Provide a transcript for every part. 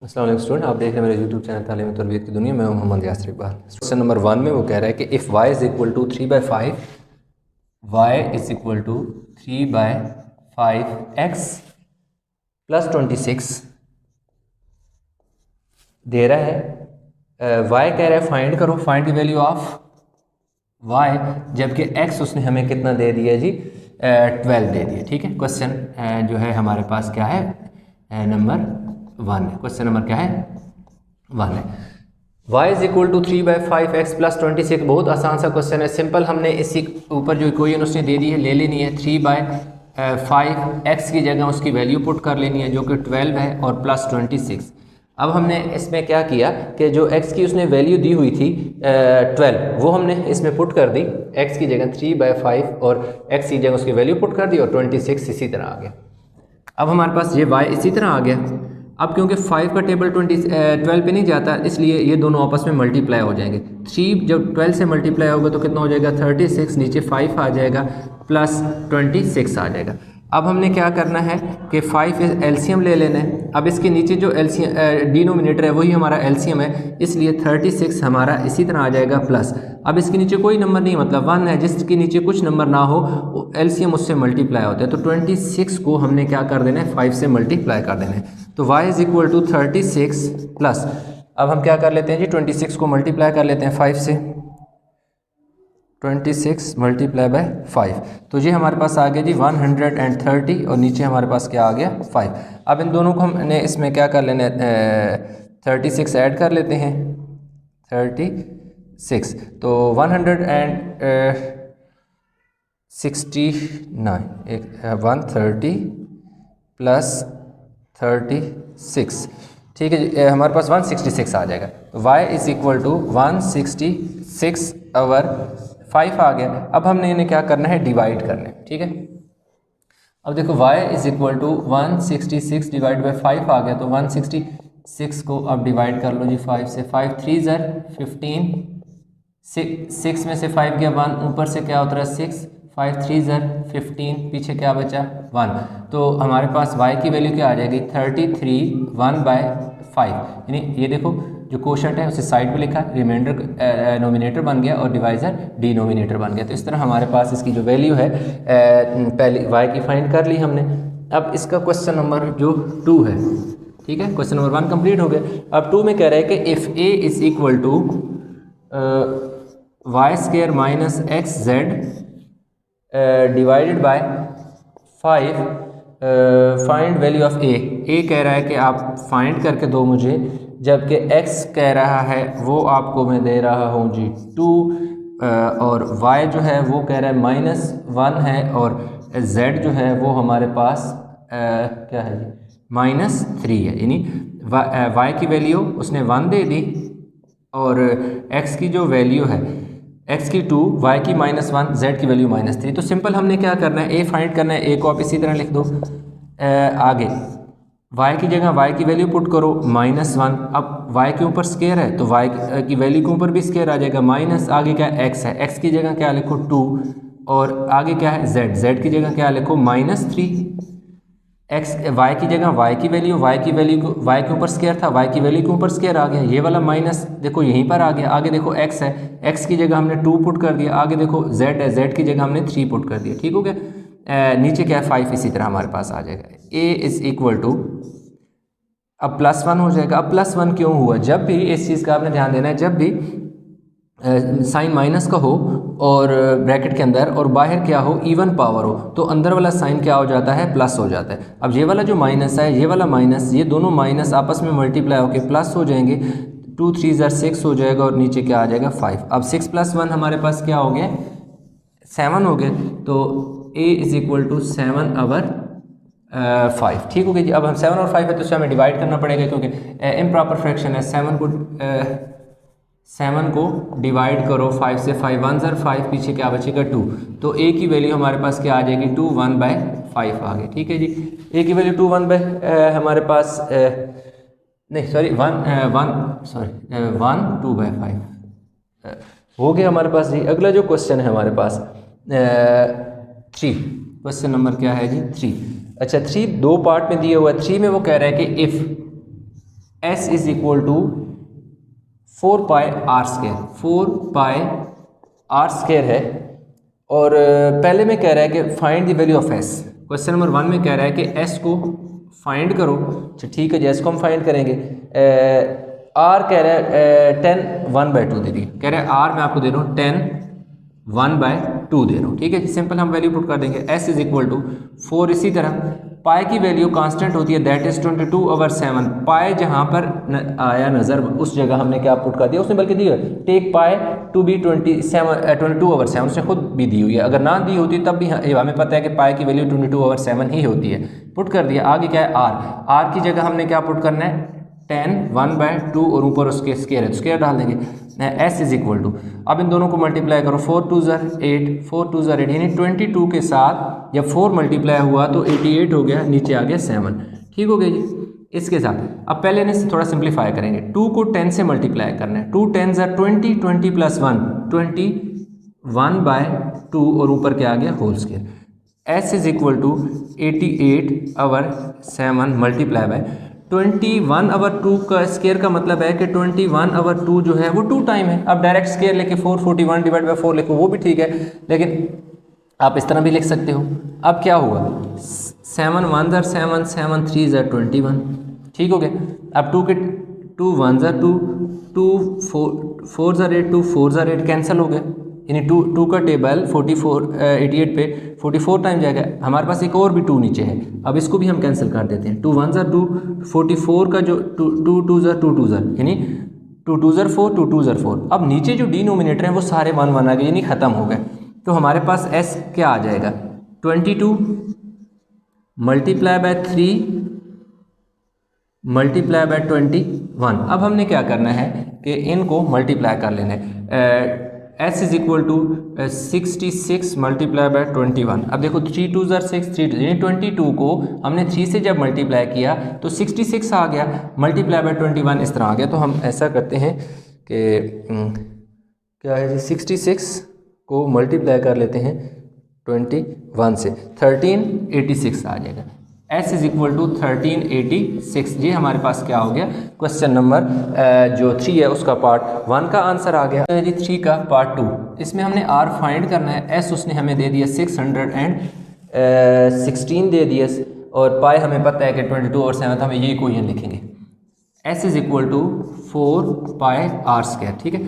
अस्सलाम वालेकुम स्टूडेंट, आप देख रहे हैं मेरे यूट्यूब चैनल तालीम और तरबियत की दुनिया में हूं मोहम्मद यासर इकबाल। क्वेश्चन नंबर 1 में वो कह रहा है कि if y is equal to 3/5 y is equal to 3/5 x plus 26 दे रहा है। y कह रहा है फाइंड करो, find the value of y, जबकि x उसने हमें कितना दे दिया जी 12 दे दिया। ठीक है, क्वेश्चन जो है हमारे पास क्या है नंबर 1 है। क्वेश्चन नंबर क्या है 1 है। y is equal to 3/5 x plus 26 बहुत आसान सा क्वेश्चन है, सिंपल। हमने इसी ऊपर जो इक्वेशन उसने दे दी है ले लेनी है। 3/5 x की जगह उसकी वैल्यू पुट कर लेनी है जो कि 12 है और प्लस 26। अब हमने इसमें क्या किया कि जो x की उसने वैल्यू दी हुई थी 12 वो हमने इसमें पुट कर दी। x की जगह 3/5 और x की जगह उसकी वैल्यू पुट कर दी और 26 इसी तरह आ गया। अब हमारे पास ये y इसी तरह आ गया। अब क्योंकि 5 का टेबल 12 पे नहीं जाता, इसलिए ये दोनों आपस में मल्टीप्लाई हो जाएंगे। 3 जब 12 से मल्टीप्लाई होगा तो कितना हो जाएगा 36, नीचे 5 आ जाएगा प्लस 26 आ जाएगा। अब हमने क्या करना है कि 5 एलसीएम ले लेना है। अब इसके नीचे जो एलसीएम डिनोमिनेटर है वही हमारा एलसीएम है, इसलिए 36 हमारा इसी तरह आ जाएगा प्लस। अब इसके नीचे कोई नंबर नहीं, मतलब 1 है, जिसके नीचे कुछ नंबर ना हो एलसीएम उससे मल्टीप्लाई होता है। तो 26 को हमने क्या कर देना है 5 से मल्टीप्लाई कर देना है। तो y is equal to 36 plus, अब हम क्या कर लेते हैं जी 26 को मल्टीप्लाई कर लेते हैं 5 से। 26 मल्टीप्लाई बाय 5, तो ये हमारे पास आ गया जी 130 और नीचे हमारे पास क्या आ गया 5। अब इन दोनों को हमने इसमें क्या कर लेना है 36 ऐड कर लेते हैं 36, तो 130 प्लस 36, ठीक है, हमारे पास 166 आ जाएगा। तो y is equal to 166 over 5 आ गया। अब हमने इन्हें क्या करना है डिवाइड करना है। ठीक है, अब देखो y is equal to 166 divide by 5 आ गया। तो 166 को अब डिवाइड कर लो जी 5 से। 5 3 ज़र 15, 6 में से 5 गया 1, ऊपर से क्या होता है 6, 5 3 ज़र 15, पीछे क्या बचा 1। तो हमारे पास y की वैल्यू क्या आ जाएगी 33 1/5। यानी ये देखो जो कोशंट है उसे साइड पे लिखा, रिमाइंडर नोमिनेटर बन गया और डिवाइज़र डिनोमिनेटर बन गया। तो इस तरह हमारे पास इसकी जो वैल्यू है पहले y की फाइंड कर ली हमने। अब इसका क्वेश्चन नंबर जो 2 है, ठीक है, क्वेश्चन नंबर 1 कंप्लीट हो गया। अब 2 में कह रहा है कि if a is equal to y² minus XZ divided by 5 find value of a कह रहा है कि आप फाइंड करके दो मुझे, जबकि x कह रहा है वो आपको मैं दे रहा हूँ जी 2 और y जो है वो कह रहा है -1 है और z जो है वो हमारे पास क्या है जी -3 है। यानी y की वैल्यू उसने 1 दे दी और x की जो वैल्यू है x की 2, y की -1, z की वैल्यू -3। तो सिंपल हमने क्या करना है a फाइंड करना है। a को आप इसी तरह लिख दो, आगे y की जगह y की वैल्यू पुट करो -1। अब y के ऊपर स्केयर है तो y की वैल्यू के ऊपर भी स्केयर आ जाएगा माइनस, आगे क्या x है, x की जगह क्या लिखो 2 और आगे क्या है z की जगह क्या लिखो -3। y की जगह y की वैल्यू y के ऊपर स्केयर था, y की वैल्यू के ऊपर स्केयर आ गया, ये वाला माइनस देखो यहीं पर आ गया। आगे देखो x है, x की जगह हमने 2 पुट कर दिया, आगे देखो z है, z की जगह हमने 3 पुट कर दिया। ठीक हो गया, नीचे क्या है 5 इसी तरह हमारे पास आ जाएगा। a इज इक्वल टू अब +1 हो जाएगा। अब +1 क्यों हुआ, जब भी इस चीज़ का आपने ध्यान देना है, जब भी साइन माइनस का हो और ब्रैकेट के अंदर और बाहर क्या हो इवन पावर हो तो अंदर वाला साइन क्या हो जाता है प्लस हो जाता है। अब ये वाला जो माइनस है, ये वाला माइनस, ये दोनों माइनस आपस में मल्टीप्लाई होकर प्लस हो जाएंगे। 2 3 ज़र 6 हो जाएगा और नीचे क्या आ जाएगा 5। अब 6 + 1 हमारे पास क्या हो गया 7 हो गया। तो a is equal to 7 over 5। ठीक हो गया जी। अब हम 7 और 5 है तो उसे हमें डिवाइड करना पड़ेगा क्योंकि इम्प्रॉपर फ्रैक्शन है। 7 को डिवाइड करो 5 से, 5 1 ज़र 5, पीछे क्या बचेगा 2। तो a की वैल्यू हमारे पास क्या आ जाएगी 2 1/5 आ गई। ठीक है जी, a की वैल्यू 2 हमारे पास नहीं सॉरी 1 2/5 हो गया हमारे पास जी। अगला जो क्वेश्चन है हमारे पास 3, क्वेश्चन नंबर क्या है जी 3। अच्छा 3 दो पार्ट में दिया हुआ है। 3 में वो कह रहा है कि if S is equal to 4 pi R square, 4 pi R square है। और पहले में कह रहा है कि find the value of S. Question number 1 में कह रहा है कि एस को फाइंड करो। अच्छा ठीक है जी, एस को हम फाइंड करेंगे। आर कह रहा है 10 1/2 दे दी, कह रहा है आर मैं आपको दे रहा हूँ 10 1/2 दे रहा हूँ। ठीक है जी, सिंपल हम वैल्यू पुट कर देंगे। S is equal to 4। इसी तरह पाई की वैल्यू कांस्टेंट होती है, दैट इज 22/7। पाई जहाँ पर आया नज़र उस जगह हमने क्या पुट कर दिया, उसने बल्कि दिया टेक पाई टू बी 22/7, उसने खुद भी दी हुई है। अगर ना दी होती तब भी हमें पता है कि पाई की वैल्यू 22/7 ही होती है। पुट कर दिया। आगे क्या है आर, आर की जगह हमने क्या पुट करना है 10 1/2 और ऊपर उसके स्केयर है तो स्केयर डाल देंगे। एस इज इक्वल टू, अब इन दोनों को मल्टीप्लाई करो, 4 2 8, 4 2 8 यानी 22 के साथ जब 4 मल्टीप्लाई हुआ तो 88 हो गया, नीचे आ गया 7। ठीक हो गया जी। इसके साथ अब पहले ने थोड़ा सिंप्लीफाई करेंगे। 2 को 10 से मल्टीप्लाई करना है, 2 10 20, 20 + 1 21/2 और ऊपर क्या आ गया whole square. S is equal to 88/7 multiply by 21/2 का स्केयर का मतलब है कि 21/2 जो है वो 2 टाइम है। अब डायरेक्ट स्केयर लेके 441 डिवाइड बाय 4 लिखो वो भी ठीक है, लेकिन आप इस तरह भी लिख सकते हो। अब क्या हुआ 7 1 7 7 3 21। ठीक हो गया। अब 2 के 2 1 2 2 4 8 2 4 8 कैंसिल हो गया, यानी 2 का टेबल 88 पे 44 टाइम जाएगा। हमारे पास एक और भी 2 नीचे है, अब इसको भी हम कैंसिल कर देते हैं। 2 1 2 44 का जो 2 2 2 यानी 2 2 4 2 2 4। अब नीचे जो डिनोमिनेटर हैं वो सारे 1 1 आ गए, यानी ख़त्म हो गए। तो हमारे पास एस क्या आ जाएगा 22 मल्टीप्लाई बाय 3 मल्टीप्लाई बाय 21। अब हमने क्या करना है कि इनको मल्टीप्लाई कर लेना है। S is equal to 66 multiply by 21। अब देखो 3 2 6 3 यानी 22 को हमने 3 से जब मल्टीप्लाई किया तो 66 आ गया, मल्टीप्लाई बाय 21 इस तरह आ गया। तो हम ऐसा करते हैं कि क्या है जी 66 को मल्टीप्लाई कर लेते हैं 21 से, 1386 आ जाएगा। S is equal to 1386। ये हमारे पास क्या हो गया क्वेश्चन नंबर जो 3 है उसका पार्ट 1 का आंसर आ गया। तो जी 3 का पार्ट 2, इसमें हमने आर फाइंड करना है। एस उसने हमें दे दिया 616 दे दिया, और पाई हमें पता है कि 22 और 7, हमें ये क्वेश्चन लिखेंगे। S is equal to 4 pi R square. ठीक है,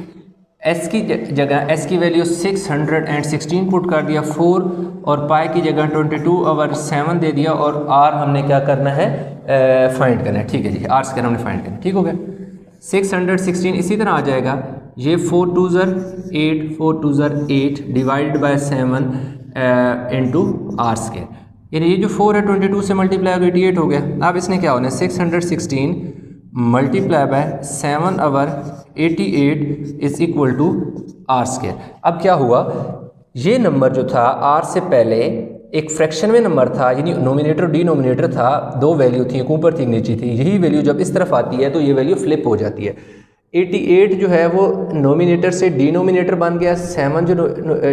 एस की जगह एस की वैल्यू 616 पुट कर दिया, 4 और पाई की जगह 22/7 दे दिया, और आर हमने क्या करना है फाइंड करना है। ठीक है जी, आर स्क्वायर हमने फाइंड करना है। ठीक हो गया। 616 इसी तरह आ जाएगा, ये 4 2 8 4 2 8 divided by 7 into R square, यानी ये जो 4 है 22 से मल्टीप्लाई होगा 88 हो गया। अब इसने क्या होना है 616 multiply by 7/88 is equal to R square. अब क्या हुआ, ये नंबर जो था आर से पहले एक फ्रैक्शन में नंबर था, यानी नोमिनेटर डिनोमिनेटर था, 2 वैल्यू थी, एक ऊपर थी एक नीचे थी। यही वैल्यू जब इस तरफ आती है तो ये वैल्यू फ्लिप हो जाती है। 88 जो है वो नोमिनेटर से डिनोमिनेटर बन गया, 7 जो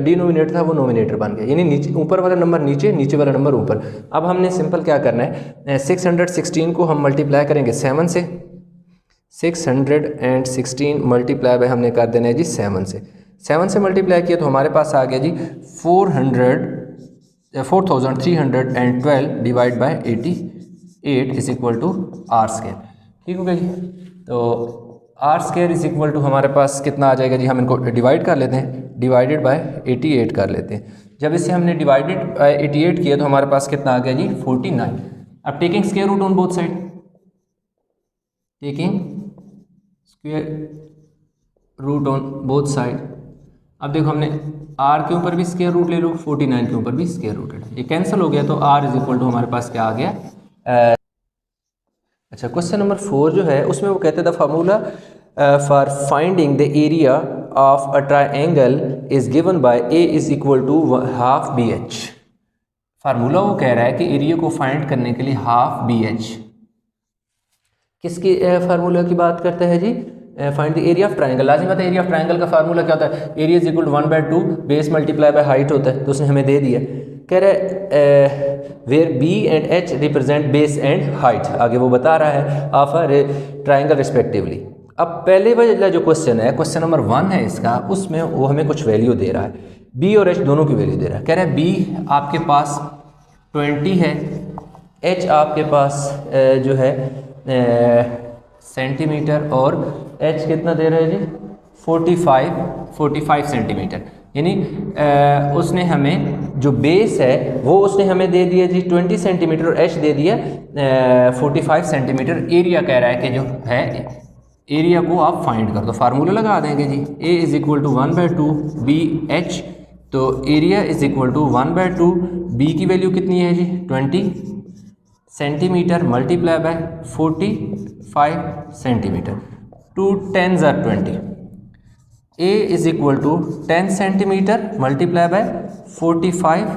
डिनोमिनेटर था वो नोमिनेटर बन गया, यानी नीचे ऊपर वाला नंबर नीचे, नीचे वाला नंबर ऊपर। अब हमने सिंपल क्या करना है, 616 को हम मल्टीप्लाई करेंगे 7 से, 616 मल्टीप्लाई बाय हमने कर देना है जी 7 से। 7 से मल्टीप्लाई किया तो हमारे पास आ गया जी 4312 divide by 88 is equal to R square. ठीक हो गया जी। तो R square is equal to हमारे पास कितना आ जाएगा जी, हम इनको डिवाइड कर लेते हैं, डिवाइडेड बाय 88 कर लेते हैं। जब इसे हमने डिवाइडेड बाय 88 किया तो हमारे पास कितना आ गया जी 49। अब taking square root on both side, taking square root on both side. अब देखो हमने आर के ऊपर भी स्क्वायर रूट ले लो, 49 के ऊपर भी स्क्वायर रूट है, ये कैंसिल हो गया तो आर इज इक्वल टू हमारे पास क्या आ गया। अच्छा, क्वेश्चन नंबर 4 जो है उसमें वो कहते थे formula for finding the area of a triangle is given by A is equal to half B H. Formula वो कह रहा है कि एरिया को फाइंड करने के लिए हाफ बी एच, किसकी फार्मूला की बात करता है जी, find the area of triangle. लाजिम बात है एरिया ऑफ ट्राइंगल का फार्मूला क्या होता है, area is equal to 1/2 base multiply by height होता है, तो उसने हमें दे दिया। कह रहे where b and h represent base and height, आगे वो बता रहा है ऑफ अ ट्राइंगल रिस्पेक्टिवली। अब पहले वाला जो क्वेश्चन है, क्वेश्चन नंबर 1 है इसका, उसमें वो हमें कुछ वैल्यू दे रहा है, बी और एच दोनों की वैल्यू दे रहा है। कह रहा है बी आपके पास 20 है, एच आपके पास जो है सेंटीमीटर, और एच कितना दे रहा है जी 45 सेंटीमीटर। यानी उसने हमें जो बेस है वो उसने हमें दे दिया जी 20 सेंटीमीटर और एच दे दिया 45 सेंटीमीटर। एरिया कह रहा है कि जो है एरिया को आप फाइंड कर दो, फार्मूला लगा देंगे जी, a is equal to 1/2 b h, तो area is equal to 1/2 b की वैल्यू कितनी है जी 20 centimetre multiply by 45 centimetre, 2 10s are 20, a is equal to 10 centimetre multiply by 45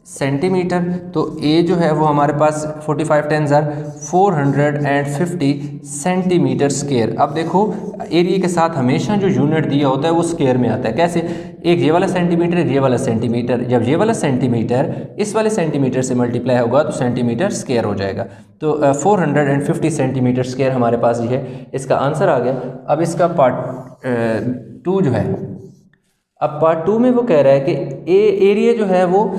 centimetre, तो ए जो है वो हमारे पास 45 10s are 450 सेंटीमीटर स्क्वायर। अब देखो एरिया के साथ हमेशा जो यूनिट दिया होता है वो स्क्वायर में आता है। कैसे? एक ये वाला सेंटीमीटर, एक ये वाला सेंटीमीटर, जब ये वाला सेंटीमीटर इस वाले सेंटीमीटर से मल्टीप्लाई होगा तो सेंटीमीटर स्क्वायर हो जाएगा। तो 450 सेंटीमीटर स्क्वायर हमारे पास ये है, इसका आंसर आ गया। अब इसका पार्ट 2 जो है, अब पार्ट 2 में वो कह रहा है कि एरिया जो है वो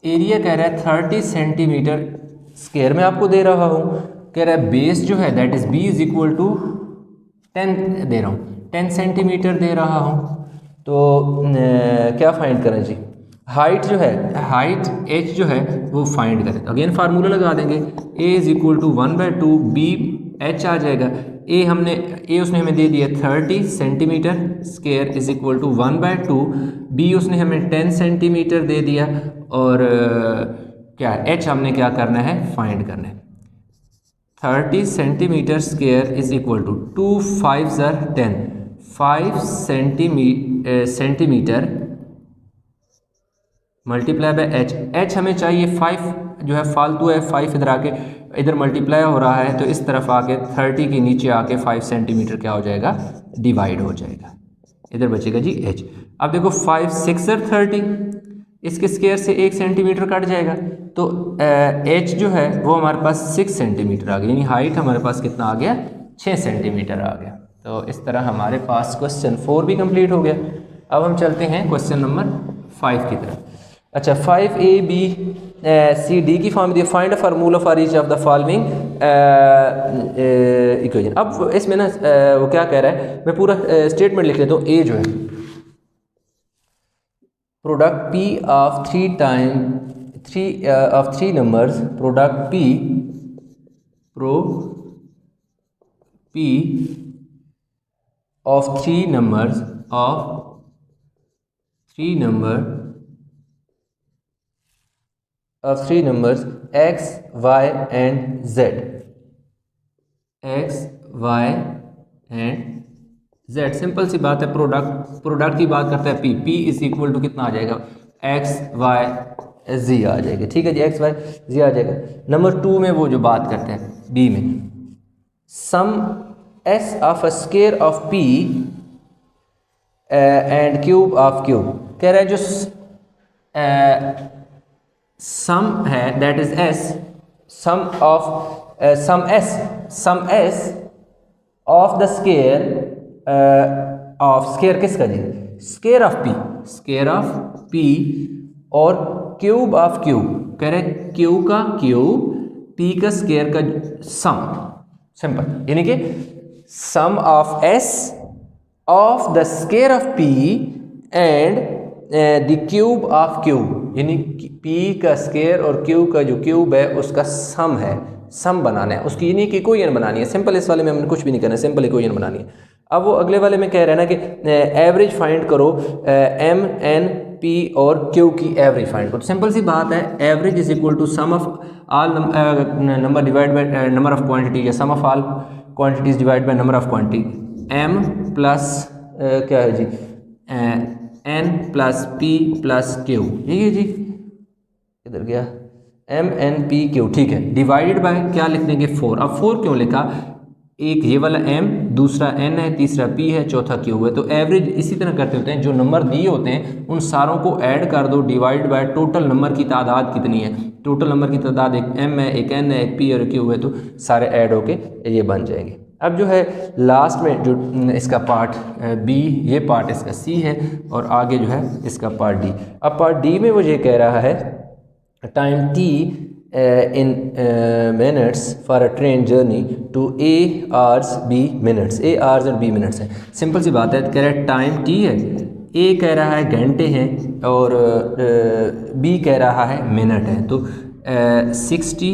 एरिया कह रहा है 30 सेंटीमीटर स्क्वायर में आपको दे रहा हूँ। कह रहा है बेस जो है that is B is equal to 10 दे रहा हूँ, 10 सेंटीमीटर दे रहा हूँ। तो क्या फाइंड करें जी? हाइट जो है, हाइट एच जो है वो फाइंड करें। अगेन फार्मूला लगा देंगे, a is equal to 1/2 b h आ जाएगा। ए उसने हमें दे दिया 30 centimetre square is equal to 1/2, b उसने हमें 10 सेंटीमीटर दे दिया, और क्या एच हमने क्या करना है फाइंड करना है। 30 centimetre square is equal to 2 5s are 10, 5 centimetre multiply by H. H हमें चाहिए 5 जो है फालतू है, 5 इधर आके इधर मल्टीप्लाई हो रहा है, तो इस तरफ आके 30 के नीचे आके 5 सेंटीमीटर क्या हो जाएगा डिवाइड हो जाएगा, इधर बचेगा जी एच। अब देखो 5 6 are 30, इसके स्क्वायर से 1 सेंटीमीटर कट जाएगा, तो एच जो है वो हमारे पास 6 सेंटीमीटर आ गया, यानी हाइट हमारे पास कितना आ गया 6 सेंटीमीटर आ गया। तो इस तरह हमारे पास क्वेश्चन 4 भी कंप्लीट हो गया। अब हम चलते हैं क्वेश्चन नंबर 5 की तरफ। अच्छा, 5AB/C/D की form the, find a formula for each of the following equation. अब इसमें ना वो क्या कह रहा है, मैं पूरा स्टेटमेंट लिख लेता हूँ। ए जो है product P of 3 numbers, product P of 3 numbers x, y and z, x, y and z। Simple सी बात है, प्रोडक्ट की बात करता है P इज इक्वल टू कितना आ जाएगा x, y, z आ जाएगा। ठीक है जी, x, y, z आ जाएगा। नंबर 2 में वो जो बात करते हैं B में, sum s of a square of P and cube of Q। कह रहा है जो सम है that is s, sum s of the square of, square किसका जी स्क्वायर ऑफ P और क्यूब ऑफ Q। कह रहे हैं Q का क्यूब P का स्क्वायर का सम, सिंपल, यानी कि sum of s of the square of P and the cube of Q, यानी P का स्क्वायर और Q का जो क्यूब है उसका सम है, सम बनाना है उसकी, यानी कि इक्वेशन बनानी है। सिंपल, इस वाले में हमने कुछ भी नहीं करना है, सिंपल इक्वेशन बनानी है। अब वो अगले वाले में कह रहे हैं ना कि एवरेज फाइंड करो, M N P और Q की एवरेज फाइंड करो। सिंपल सी बात है, average is equal to sum of all number divide by number of quantity, या sum of all quantities divide by number of quantity. M plus क्या है जी N plus P plus Q, यही है जी, इधर गया M N P Q, ठीक है, डिवाइडेड बाय क्या लिख देंगे 4। अब 4 क्यों लिखा, एक ये वाला m, दूसरा n है, तीसरा p है, चौथा q है। तो एवरेज इसी तरह करते होते हैं, जो नंबर दिए होते हैं उन सारों को ऐड कर दो, डिवाइड बाय टोटल नंबर की तादाद कितनी है। टोटल नंबर की तादाद एक m है, एक n है, एक p और q है, तो सारे ऐड होके ये बन जाएंगे। अब जो है लास्ट में जो इसका पार्ट b, ये पार्ट इसका c है और आगे जो है इसका पार्ट d। अब पार्ट d में वो ये कह रहा है time t in minutes for a train journey to A hours B minutes। A hours और B minutes है। सिंपल सी बात है, कह रहा है टाइम t है, A कह रहा है घंटे हैं और B कह रहा है मिनट है। तो 60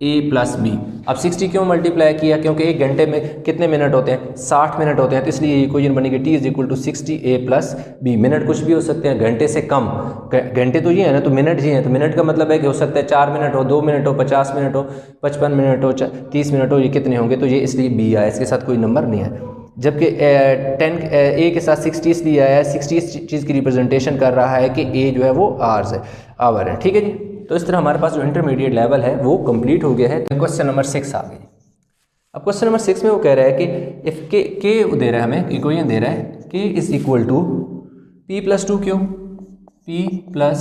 A प्लस B। अब 60 क्यों मल्टीप्लाई किया, क्योंकि एक घंटे में कितने मिनट होते हैं, 60 मिनट होते हैं, तो इसलिए ये इक्वेशन बनेगी t is equal to 60 A plus B। Minute कुछ भी हो सकते हैं, घंटे से कम, घंटे तो ये है ना, तो मिनट ये है, तो मिनट का मतलब है कि हो सकता है 4 मिनट हो, 2 मिनट हो, 50 मिनट हो, 55 मिनट हो, 30 मिनट हो, ये कितने होंगे, तो ये इसलिए B आया, इसके साथ कोई नंबर नहीं है। जबकि 10 A के साथ 60 इसलिए आया है, 60 इस चीज़ की रिप्रेजेंटेशन कर रहा है कि A जो है वो आवर्स है, आवर है। ठीक है जी, तो इस तरह हमारे पास जो इंटरमीडिएट लेवल है वो कंप्लीट हो गया है। क्वेश्चन नंबर 6 आ गई। अब क्वेश्चन नंबर 6 में वो कह रहा है कि इफ़ के दे रहा है, हमें इक्वेशन दे रहा है k is equal to p plus 2q, p plus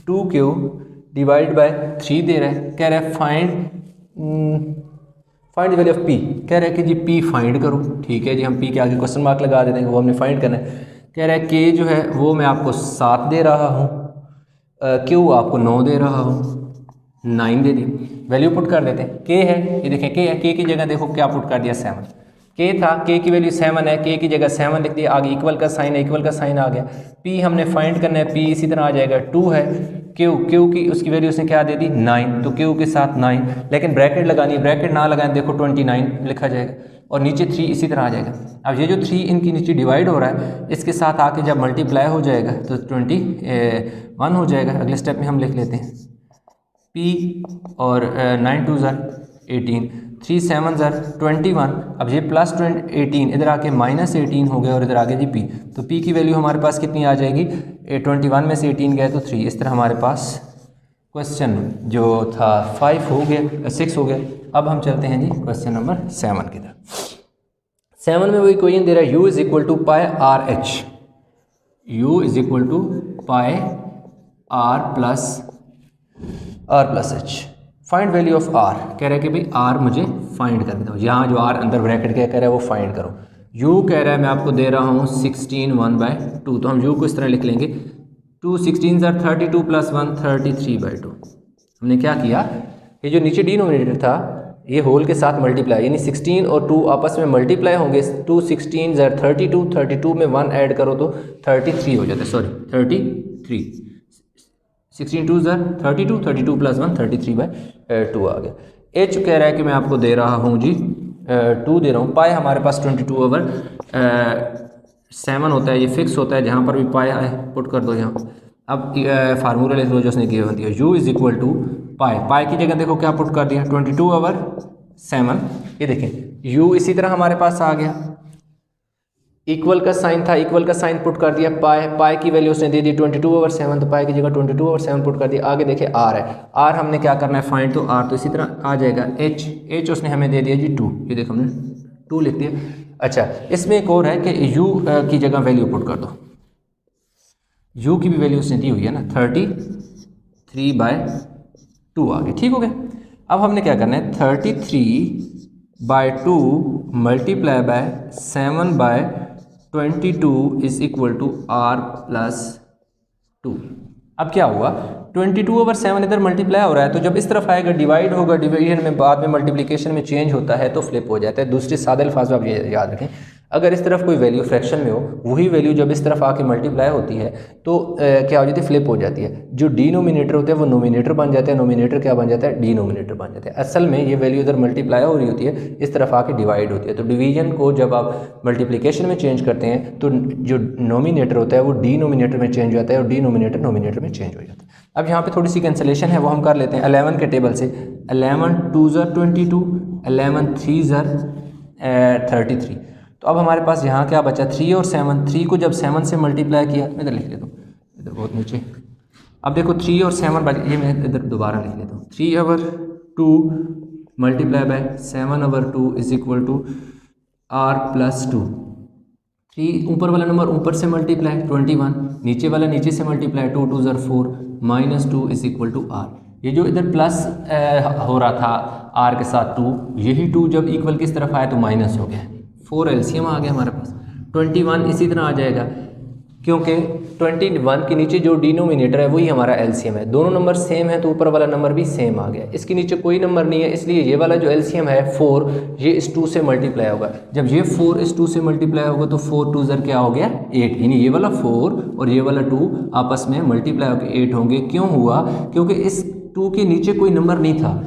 2q divide by 3 दे रहा है। कह रहा है find the value of p, कह रहा है कि जी p फाइंड करो। ठीक है जी, हम p के आगे क्वेश्चन मार्क लगा देते हैं, वो हमने फाइंड करना है। कह रहा है k जो है वो मैं आपको 7 दे रहा हूँ, q आपको 9 दे रहा हूँ, 9 दे दी। वैल्यू पुट कर देते हैं, k है, ये देखें k है, k की जगह देखो क्या पुट कर दिया 7। k था, k की वैल्यू 7 है, k की जगह 7 लिख दिया, आगे इक्वल का साइन है, इक्वल का साइन आ गया। p हमने फाइंड करना है, p इसी तरह आ जाएगा 2 है। q की उसकी वैल्यू उसने क्या दे दी 9, तो q के साथ 9, लेकिन ब्रैकेट लगानी है, ब्रैकेट ना लगाएं देखो 29 लिखा जाएगा और नीचे 3 इसी तरह आ जाएगा। अब ये जो 3 इनकी नीचे डिवाइड हो रहा है, इसके साथ आके जब मल्टीप्लाई हो जाएगा तो 21 हो जाएगा। अगले स्टेप में हम लिख लेते हैं p और 9 2 ज़र 18, 3 7 ज़र 21। अब ये प्लस 18 इधर आके माइनस 18 हो गया और इधर आगे जी p, तो p की वैल्यू हमारे पास कितनी आ जाएगी, 21 में से 18 गया तो 3। इस तरह हमारे पास क्वेश्चन जो था 5 हो गया, 6 हो गया। अब हम चलते हैं जी क्वेश्चन नंबर 7 की तरफ। 7 में वो इक्वेशन दे रहा है u is equal to pi R H, u is equal to pi R plus H. Find value of r, कह रहा है कि भाई r मुझे फाइंड कर दो। यहाँ जो r अंदर ब्रैकेट क्या कह रहा है वो फाइंड करो। u कह रहा है मैं आपको दे रहा हूँ 16 1/2, तो हम u को इस तरह लिख लेंगे 2 16 ज़र 32 प्लस 1 33/2। हमने क्या किया, ये जो नीचे डिनोमिनेटर था ये होल के साथ मल्टीप्लाई, यानी 16 और 2 आपस में मल्टीप्लाई होंगे। 2 16 ज़र 32, 32 में 1 ऐड करो तो 33 हो जाता है, सॉरी 33। 16 2 ज़र 32, 32 प्लस 1 33/2 आ गया। एच कह रहा है कि मैं आपको दे रहा हूँ जी 2 दे रहा हूँ। पाई हमारे पास 22/7 होता है, ये फिक्स होता है, जहाँ पर भी पाई है पुट कर दो यहाँ। अब फार्मूला ले लो जो उसने गिवन दिया, u इज इक्वल टू पाई, पाई की जगह देखो क्या पुट कर दिया 22/7। ये देखें u इसी तरह हमारे पास आ गया, इक्वल का साइन था, इक्वल का साइन पुट कर दिया, पाई, पाई की वैल्यू उसने दे दी 22/7, तो पाई की जगह 22/7 पुट कर दिया। आगे देखिए r है, r हमने क्या करना है फाइंड, तो r तो इसी तरह आ जाएगा। h उसने हमें दे दिया जी 2, ये देखो हमने 2 लिख दिया। अच्छा, इसमें एक और है कि u की जगह वैल्यू पुट कर दो, u की भी वैल्यू उसने दी हुई है ना 33/2 आ गई। ठीक हो गया। अब हमने क्या करना है 33/2 multiply by 7/22 is equal to r plus 2। अब क्या हुआ 22/7 इधर मल्टीप्लाई हो रहा है, तो जब इस तरफ आएगा डिवाइड होगा, डिवीजन में बाद में मल्टीप्लिकेशन में चेंज होता है तो फ्लिप हो जाता है। दूसरे सादे अल्फाज में आप ये याद रखें, अगर इस तरफ कोई वैल्यू फ्रैक्शन में हो, वही वैल्यू जब इस तरफ आके मल्टीप्लाई होती है तो क्या हो जाती है, फ्लिप हो जाती है। जो डिनोमिनेटर होता है वो नोमिनेटर बन जाता है, नोमिनेटर क्या बन जाता है, डिनोमिनेटर बन जाता है। असल में ये वैल्यू इधर मल्टीप्लाई हो रही होती है, इस तरफ आके डिवाइड होती है। तो डिवीजन को जब आप मल्टीप्लिकेशन में चेंज करते हैं तो जो नोमिनेटर होता है वो डिनोमिनेटर में चेंज हो जाता है और डिनोमिनेटर नोमिनेटर में चेंज हो जाता है। अब यहाँ पे थोड़ी सी कैंसलेशन है, वो हम कर लेते हैं 11 के टेबल से। 11 2 ज़र 22, 11 3 ज़र 33। तो अब हमारे पास यहाँ क्या बचा 3 और 7। 3 को जब 7 से मल्टीप्लाई किया, मैं इधर लिख लेता हूँ, इधर बहुत नीचे। अब देखो 3 और 7 बच, ये मैं इधर दोबारा लिख लेता हूँ। 3/2 multiply by 7/2 is equal to r plus 2। 3 ऊपर वाला नंबर ऊपर से मल्टीप्लाई 21, नीचे वाला नीचे से मल्टीप्लाई 2 2 ज़र 4 minus 2 is equal to r। ये जो इधर प्लस हो रहा था r के साथ 2, यही 2 जब इक्वल किस तरफ आया तो माइनस हो गया। 4 एलसीएम आ गया हमारे पास। 21 इसी तरह आ जाएगा क्योंकि 21 के नीचे जो डिनोमिनेटर है वही हमारा एलसीएम है। दोनों नंबर सेम है तो ऊपर वाला नंबर भी सेम आ गया। इसके नीचे कोई नंबर नहीं है, इसलिए ये वाला जो एलसीएम है 4 ये इस 2 से मल्टीप्लाई होगा। जब ये 4 इस 2 से मल्टीप्लाई होगा तो 4 2 ज़र क्या हो गया 8, यानी ये वाला 4 और ये वाला 2 आपस में मल्टीप्लाई होकर 8 होंगे। क्यों हुआ? क्योंकि इस 2 के नीचे कोई नंबर नहीं था,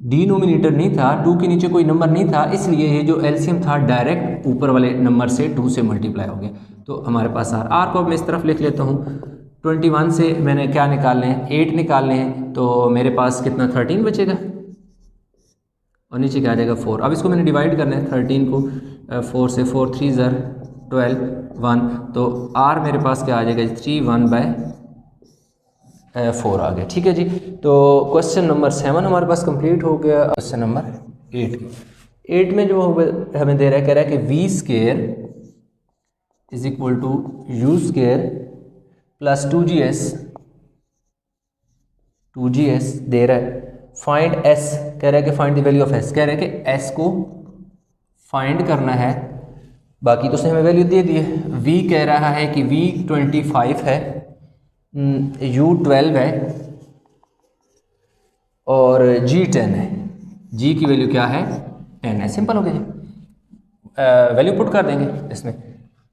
डिनोमिनेटर नहीं था, 2 के नीचे कोई नंबर नहीं था, इसलिए ये जो एलसीएम था डायरेक्ट ऊपर वाले नंबर से 2 से मल्टीप्लाई हो गया। तो हमारे पास आर को अब मैं इस तरफ लिख लेता हूँ। 21 से मैंने क्या निकालने हैं 8 निकालने हैं, तो मेरे पास कितना 13 बचेगा और नीचे क्या आ जाएगा 4। अब इसको मैंने डिवाइड करना है 13 को 4 से, 4 3 ज़र 12 1, तो आर मेरे पास क्या आ जाएगा 3 1/4 आ गया। ठीक है जी। तो क्वेश्चन नंबर 7 हमारे पास कंप्लीट हो गया। क्वेश्चन नंबर 8 में जो हमें दे रहा है, कह रहा है कि v square is equal to u square plus 2gs दे रहा है। फाइंड s, कह रहा है कि find the value of s, कह रहा है कि s को फाइंड करना है, बाकी तो उसने हमें वैल्यू दे दी है। v कह रहा है कि v 25 है, u 12 है और g 10 है। g की वैल्यू क्या है 10 है। सिंपल हो गया जी, वैल्यू पुट कर देंगे इसमें।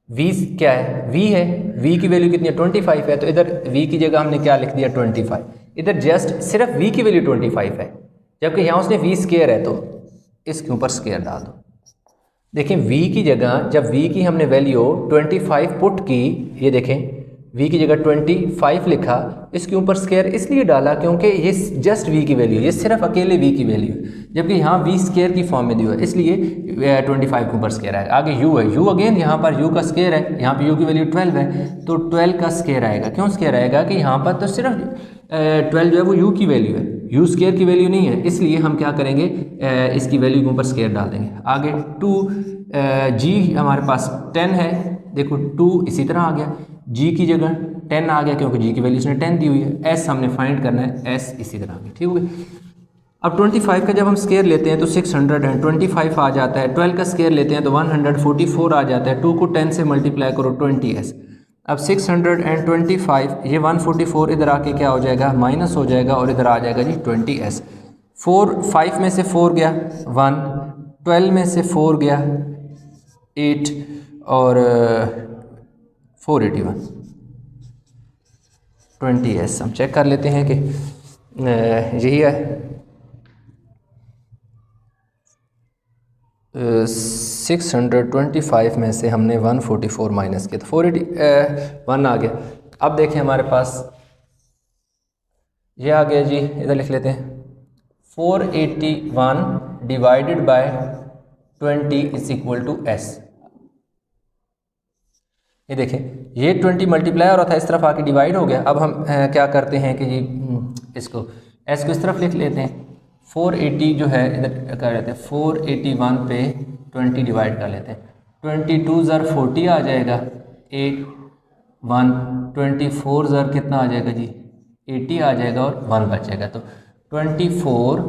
v क्या है v है, v की वैल्यू कितनी है 25 है, तो इधर v की जगह हमने क्या लिख दिया 25। इधर जस्ट सिर्फ v की वैल्यू 25 है, जबकि यहाँ उसने v स्केयर है तो इसके ऊपर स्केयर डाल दो। देखें v की जगह जब v की हमने वैल्यू 25 पुट की, ये देखें v की जगह 25 लिखा, इसके ऊपर स्केयर इसलिए डाला क्योंकि ये जस्ट v की वैल्यू, ये सिर्फ अकेले v की वैल्यू है, जबकि यहाँ v स्केयर की फॉर्म में दिया है, इसलिए 25 के ऊपर स्केयर आएगा। आगे u है, u अगेन यहाँ पर u का स्केयर है, यहाँ पे u की वैल्यू 12 है तो 12 का स्केयर आएगा। क्यों स्केयर आएगा कि यहाँ पर तो सिर्फ 12 जो है वो u की वैल्यू है, u स्केयर की वैल्यू नहीं है, इसलिए हम क्या करेंगे इसकी वैल्यू के ऊपर स्केयर डाल देंगे। आगे 2 g हमारे पास 10 है, देखो 2 इसी तरह आ गया, g की जगह 10 आ गया क्योंकि g की वैल्यू इसने 10 दी हुई है। s हमने फाइंड करना है, s इसी तरह आ गया। ठीक हो गया। अब 25 का जब हम स्केयर लेते हैं तो 625 आ जाता है, 12 का स्केयर लेते हैं तो 144 आ जाता है, 2 को 10 से मल्टीप्लाई करो 20s। अब 625 ये 144 इधर आके क्या हो जाएगा माइनस हो जाएगा और इधर आ जाएगा जी 20s। 5 में से 4 गया 1, 12 में से 4 गया 8 और 481 20s। हम चेक कर लेते हैं कि यही है। 625 में से हमने 144 माइनस किया तो 481 आ गया। अब देखें हमारे पास ये आ गया जी, इधर लिख लेते हैं 481 divided by 20 is equal to s। ये देखें ये 20 मल्टीप्लाई हो रहा था, इस तरफ आके डिवाइड हो गया। अब हम क्या करते हैं कि जी इसको s को इस तरफ लिख लेते हैं। 480 जो है इधर कर लेते हैं, 481 पे 20 डिवाइड कर लेते हैं, 22 ज़र 40 आ जाएगा, 8 1 24 ज़र कितना आ जाएगा जी 80 आ जाएगा और 1 बचेगा, तो 24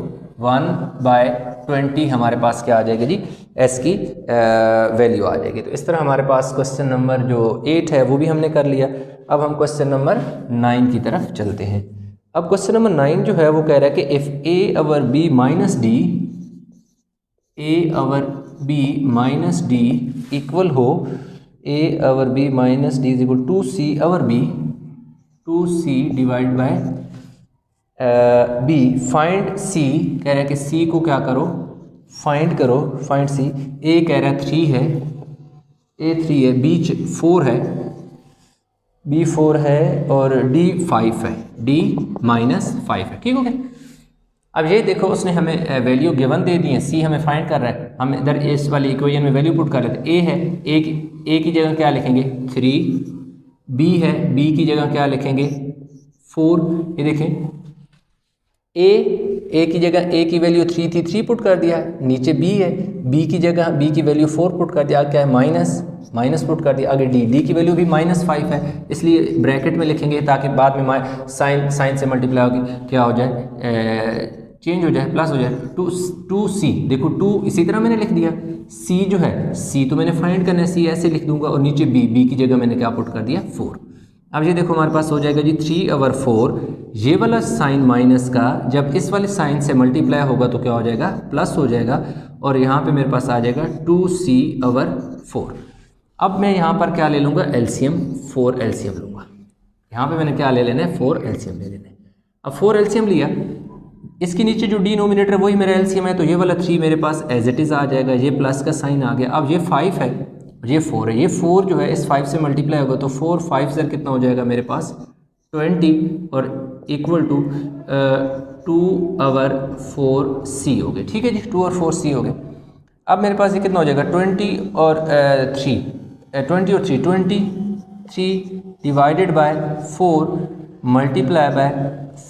1/20 हमारे पास क्या आ जाएगी जी s की वैल्यू आ जाएगी। तो इस तरह हमारे पास क्वेश्चन नंबर जो 8 है वो भी हमने कर लिया। अब हम क्वेश्चन नंबर 9 की तरफ चलते हैं। अब क्वेश्चन नंबर 9 जो है वो कह रहा है कि if a over b minus d, a over b minus d equal हो a over b minus d is equal 2c over b, 2c divide by b। Find c, कह रहा है कि c को क्या करो फाइंड करो, फाइंड c। a कह रहा है 3 है, a 3 है, b 4 है, b 4 है और d 5 है, d माइनस 5 है। ठीक हो गया। अब ये देखो उसने हमें वैल्यू गिवन दे दी है, c हमें फाइंड कर रहा है, हम इधर इस वाली इक्वेशन में वैल्यू पुट कर लेते हैं। a है, a की जगह क्या लिखेंगे 3, b है, b की जगह क्या लिखेंगे 4। ये देखें a ए की जगह ए की वैल्यू 3 थी, 3 पुट कर दिया है। नीचे बी है, बी की जगह बी की वैल्यू 4 पुट कर दिया, क्या है माइनस पुट कर दिया। आगे डी की वैल्यू भी -5 है, इसलिए ब्रैकेट में लिखेंगे ताकि बाद में साइन से मल्टीप्लाई होगी क्या हो जाए, चेंज हो जाए, प्लस हो जाए। टू सी, देखो 2 इसी तरह मैंने लिख दिया। सी जो है, सी तो मैंने फाइंड करना है, सी ऐसे लिख दूंगा, और नीचे बी की जगह मैंने क्या पुट कर दिया 4। अब ये देखो हमारे पास हो जाएगा जी 3/4। ये वाला साइन माइनस का जब इस वाले साइन से मल्टीप्लाई होगा तो क्या हो जाएगा, प्लस हो जाएगा, और यहाँ पे मेरे पास आ जाएगा 2c/4। अब मैं यहाँ पर क्या ले लूँगा, एलसीएम, 4 एलसीएम लूँगा। यहाँ पे मैंने क्या ले लेना है, 4 एलसीएम ले लेना है। अब 4 एलसीएम लिया, इसके नीचे जो डिनोमिनेटर है वही मेरा एलसीएम है, तो ये वाला 3 मेरे पास एज इट इज़ आ जाएगा, ये प्लस का साइन आ गया। अब ये 5 है, ये 4 है, ये 4 जो है इस 5 से मल्टीप्लाई होगा तो 4 5 से कितना हो जाएगा मेरे पास 20, और इक्वल टू 2/4c हो गए। ठीक है जी, 2/4c हो गए। अब मेरे पास ये कितना हो जाएगा 20 और 3 23 divided by 4 multiply by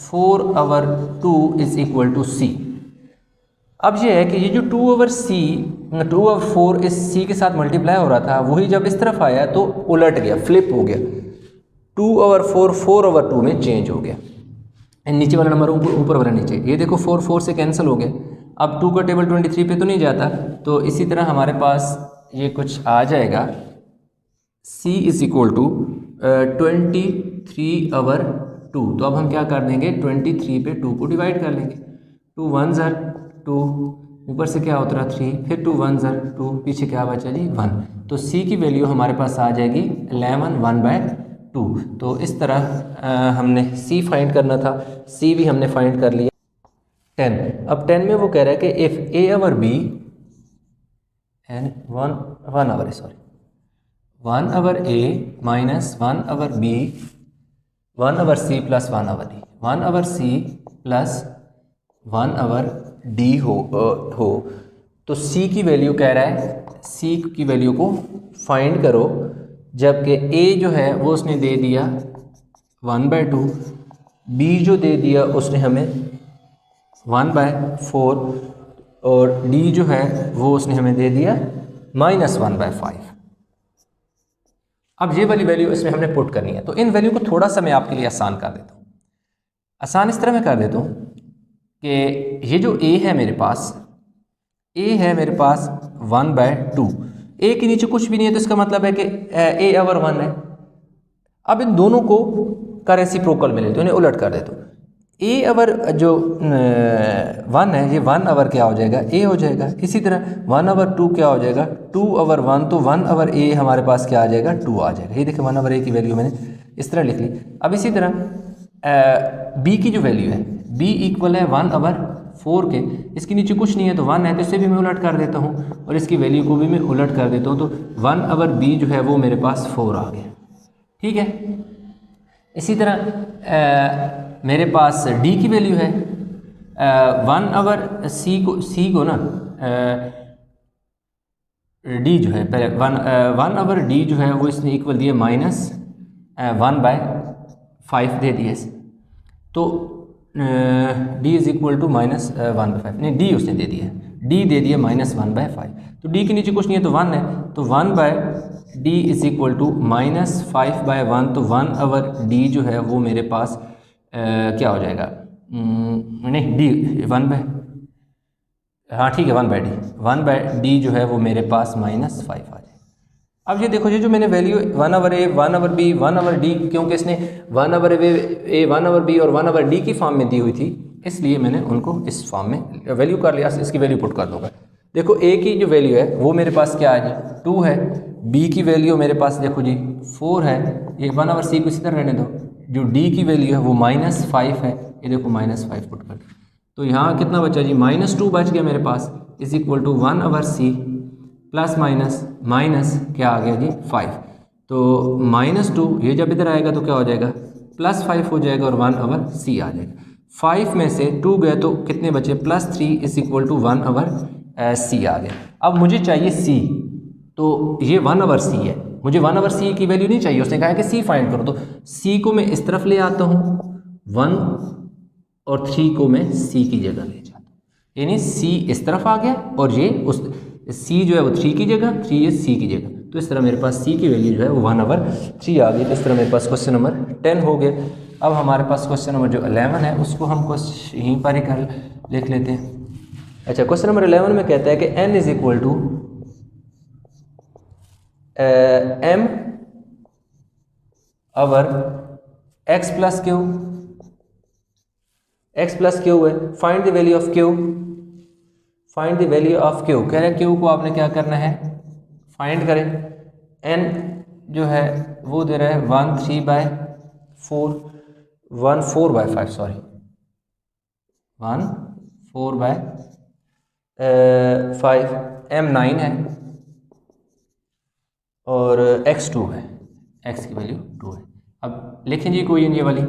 4/2 is equal to c। अब ये है कि ये जो 2/4 इस c के साथ मल्टीप्लाई हो रहा था, वही जब इस तरफ आया तो उलट गया, फ्लिप हो गया, 2/4 4/2 में चेंज हो गया। नीचे वाला नंबर ऊपर वाला नीचे, ये देखो 4 से कैंसिल हो गया। अब 2 का टेबल 23 पे तो नहीं जाता, तो इसी तरह हमारे पास ये कुछ आ जाएगा, c इज इक्वल टू 23/2। तो अब हम क्या कर देंगे, 23 पे 2 को डिवाइड कर लेंगे। 2 1 2, ऊपर से क्या उतरा 3, फिर 2 1 2, पीछे क्या बचा जी 1। तो c की वैल्यू हमारे पास आ जाएगी 11 1/2। तो इस तरह हमने c फाइंड करना था, c भी हमने फाइंड कर लिया। 10, अब 10 में वो कह रहा है कि if a/b and 1/a minus 1/b 1/c plus 1/d 1/c plus 1/d हो तो c की वैल्यू कह रहा है, c की वैल्यू को फाइंड करो, जबकि a जो है वो उसने दे दिया 1/2, b जो दे दिया उसने हमें 1/4, और d जो है वो उसने हमें दे दिया -1/5। अब ये वाली वैल्यू इसमें हमने पुट करनी है, तो इन वैल्यू को थोड़ा सा मैं आपके लिए आसान कर देता हूँ। आसान इस तरह मैं कर देता हूँ कि ये जो a है मेरे पास, a है मेरे पास 1/2, a के नीचे कुछ भी नहीं है, तो इसका मतलब है कि a/1 है। अब इन दोनों को का रेसिप्रोकल में लेते हैं, इन्हें उलट कर देता हूँ। a/ जो 1 है, ये 1/ क्या हो जाएगा, a हो जाएगा। इसी तरह 1/2 क्या हो जाएगा 2/1, तो 1/a हमारे पास क्या आ जाएगा 2 आ जाएगा। ये देखिए 1/a की वैल्यू मैंने इस तरह लिख ली। अब इसी तरह b की जो वैल्यू है, b इक्वल है 1/4 के, इसके नीचे कुछ नहीं है तो 1 है, तो इसे भी मैं उलट कर देता हूँ, और इसकी वैल्यू को भी मैं उलट कर देता हूँ, तो 1/b जो है वो मेरे पास 4 आ गया। ठीक है, इसी तरह मेरे पास d की वैल्यू है 1/c को ना d जो है पहले 1/d जो है वो इसने इक्वल दिया -1/5 दे दिए, तो d इज़ इक्वल टू -1/5, नहीं d उसने दे दिया, d दे दिया -1/5, तो d के नीचे कुछ नहीं है तो 1 है, तो 1/d इज़ इक्वल टू -5/1, तो 1/d जो है वो मेरे पास क्या हो जाएगा, नहीं d 1/, हाँ ठीक है 1/d जो है वो मेरे पास -5 आ जाए। अब ये देखो, ये जो मैंने वैल्यू 1/a 1/b 1/d, क्योंकि इसने 1/a 1/b और 1/d की फॉर्म में दी हुई थी, इसलिए मैंने उनको इस फॉर्म में वैल्यू कर लिया। इसकी वैल्यू पुट कर दूंगा। देखो a की जो वैल्यू है वो मेरे पास क्या है जी 2 है, b की वैल्यू मेरे पास देखो जी 4 है, ये 1/c को इसी तरह रहने दो। जो d की वैल्यू है वो -5 है, ये देखो -5 पुट कर, तो यहाँ कितना बचा जी -2 बच गया मेरे पास, is equal to 1/c plus minus क्या आ गया जी 5, तो -2 ये जब इधर आएगा तो क्या हो जाएगा +5 हो जाएगा, और 1/c आ जाएगा। 5 में से 2 गए तो कितने बचे +3 इज इक्वल टू 1/c आ गया। अब मुझे चाहिए c, तो ये 1/c है, मुझे 1/c की वैल्यू नहीं चाहिए, उसने कहा है कि c फाइंड करो, तो c को मैं इस तरफ ले आता हूँ 1 और 3 को मैं C की जगह ले जाता हूँ, यानी C इस तरफ आ गया और ये उस C जो है वो 3 की जगह, 3 है C की जगह। तो इस तरह मेरे पास C की वैल्यू जो है वो 1/3 आ गई। तो इस तरह मेरे पास क्वेश्चन नंबर 10 हो गया। अब हमारे पास क्वेश्चन नंबर जो 11 है उसको हम यहीं पर ही कर लिख लेते हैं। अच्छा, क्वेश्चन नंबर 11 में कहता है कि n is equal to m over x plus q, x plus q है। Find the value of q, find the value of q. कह रहे हैं क्यू को आपने क्या करना है, फाइंड करें। n जो है वो दे रहा है 14/5 सॉरी 14/5, m 9 है और x 2 है, x की वैल्यू 2 है। अब लिखें जी कोई ये वाली,